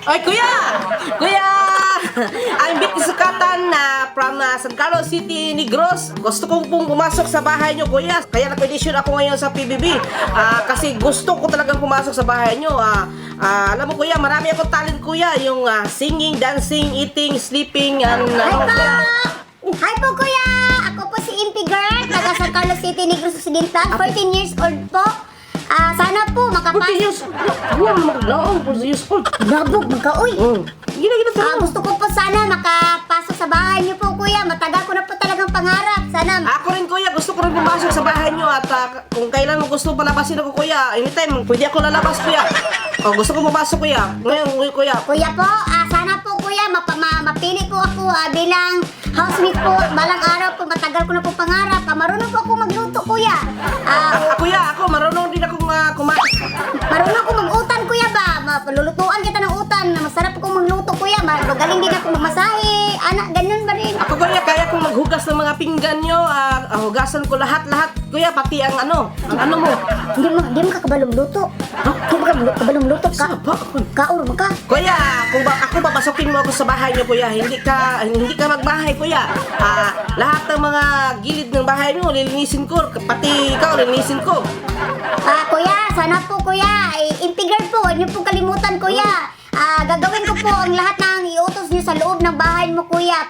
Ay, kuya! Kuya! I'm Vicky Sukatan from San Carlos City, Negros. Gusto kong pong pumasok sa bahay nyo, kuya. Kaya nag-audition ako ngayon sa PBB. Kasi gusto ko talagang pumasok sa bahay nyo. Alam mo, kuya, marami akong talent, kuya. Yung singing, dancing, eating, sleeping, and... Hi po, kuya! Ako po si Impy Girl, taga San Carlos City, Negros Occidental. 14 years old po. Sana po 40 makapasok. years. Wow, maglaong 40 years old. Nabog, magkaoy. Gina tayo. Gusto ko po sana makapasok sa bahay niyo po, kuya. Matagal ko na po talagang pangarap. Sana... Ako rin, kuya, gusto ko rin pumasok sa bahay nyo at kung kailan mo gusto palabasin ako, kuya, anytime, pwede ako lalabas, kuya. Gusto ko pumasok, kuya. Ngayon, kuya. Kuya po, sana po, kuya, mapili po ako bilang housemate po. Balang araw po, matagal ko na po pangarap. Marunong po ako magluto, kuya. Kuya, ako, marunong din akong kumain. Marunong ako mag-utan, kuya ba? Lulutuan kita ng utan. Masarap akong magluto, kuya. Magaling din ako magmasahe. Anak, ganun ba rin? Ako, kuya, kaya kong maghugas ng mga pinggan nyo. Hugasan ko lahat-lahat. Kuya, pati ang ano mo. Hindi mo kakabalong luto. Hindi mo kakabalong luto. Kaur mo ka. Kuya, kung ako papasukin mo ako sa bahay nyo, kuya, hindi ka magbahay, kuya. Lahat ng mga gilid ng bahay nyo, lilinisin ko. Pati ikaw, lilinisin ko. Kuya, sana po, kuya. Impigard po. Huwag niyo po kalimutan, kuya. Gagawin ko po ang lahat ng iutos niyo sa loob ng bahay mo, kuya.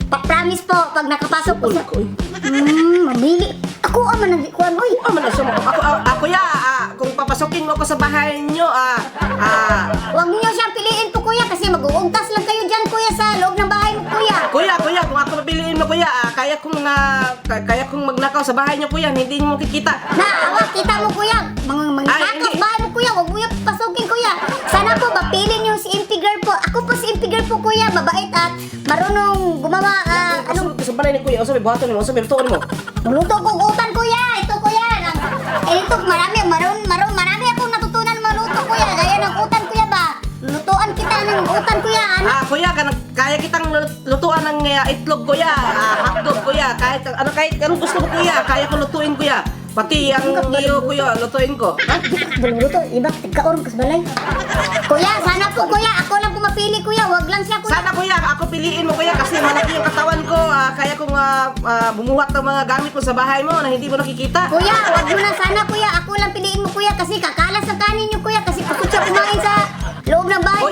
Promise po, pag nakapasok po sa... Mamili. Ako man ang ikuan, oy. Kuya, kung papasukin mo ako sa bahay nyo, Huwag niyo siyang piliin po, kuya, kasi mag-uugtas lang kayo dyan, kuya, sa loob ng bahay mo, kuya. Kuya, kung ako mapiliin mo, kuya, kaya kong magnakaw sa bahay nyo, kuya, hindi nyo makikita. Kita mo, kuya. Mangnakaw sa bahay mo, kuya. Huwag mo yung pasukin, kuya. Sana po, mapili niyo si Impy Girl po. Ako po si Impy Girl po, kuya. Mabait at marunong gumawa, Sa balay ni kuya, sabi, buhaton mo, sabi, lutuan mo. Magluto ko utan, kuya. Ito, kuya. Ito, marami akong natutunan maluto, kuya. Gaya ng utan, kuya ba? Lutuan kita ng utan, kuya. Kuya, kaya kitang lutuan ng itlog, kuya. Hotdog, kuya. Kahit anong gusto mo, kuya. Kaya ko lutuin, kuya. Pati ang iyo, kuya, lutuin ko. Belum luto, iba, tigkaon ka sa balay. Kuya, sana po, kuya. Ako lang po mapili, kuya. Huwag lang siya, kuya. Sana, kuya, ako piliin mo, kuya, kasi malaki yung katawan ko. Kaya kong bumuhat ng mga gamit mo sa bahay mo na hindi mo nakikita. Kuya, huwag mo na sana, kuya. Ako lang piliin mo, kuya, kasi kakalas sa kanin niyo, kuya. Kasi gusto siya kumain sa loob ng bahay.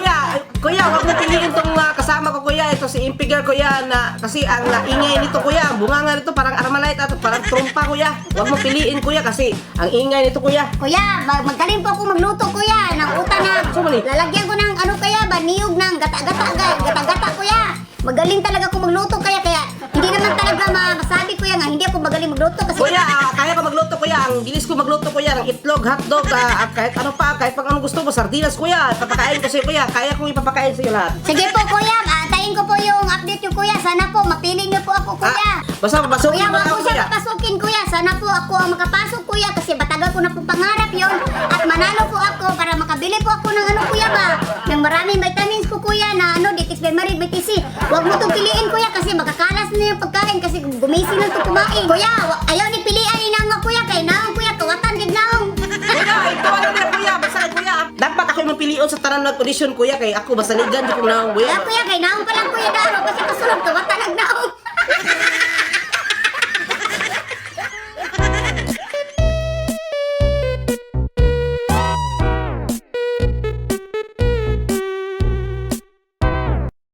Kuya, huwag mo piliin tong kasama ko, kuya. Ito si Impy Girl, kuya, kasi ang ingay nito, kuya, ang bunganga nito parang Armalite at parang trompa, kuya. Huwag mo piliin, kuya, kasi ang ingay nito, kuya. Kuya, magaling po ako magluto, kuya. Ng utan na lalagyan ko ng niyog ng gata-gata, kuya. Magaling talaga ako magluto, kaya hindi naman talaga masabi, kuya, nga hindi ako magaling magluto kasi... Kuya, kaya ko magluto, kuya. Ang bilis ko magluto, kuya, ng itlog, hotdog, kahit ano pa, kahit pang anong gusto mo, sardinas, kuya. Ipapakain ko sa'yo, kuya. Kaya kong ipapakain sa'yo lahat. Sige po, kuya. Antayin ko po yung update niyo, kuya. Sana po, mapili niyo po ako, kuya. Basta papasukin Kuya, mo wag ako, po siya kuya. papasukin, kuya. Sana po ako ang makapasok, kuya, kasi matagal ko na po pangarap yon. At manalo po ako para makabili po ako ng kuya ba? Ng maraming vitamins ko, kuya, na Ditis Benmarid, BTC. Huwag mo itong piliin, kuya, kasi makakalas na yung pagkain kasi gumising lang ito kumain. Kuya, ayaw ni pilian ni naong kuya, kay naong, kuya, kawatan din naong. Kuya, ito ano na, kuya. Basta, kuya. Dapat ako yung mapilion sa tanan ng audition, kuya, kay ako, basta ligan, di ko na, kuya. Kuya, kay naong pa lang, kuya, daro, kasi kasulog, kawatan ng naong.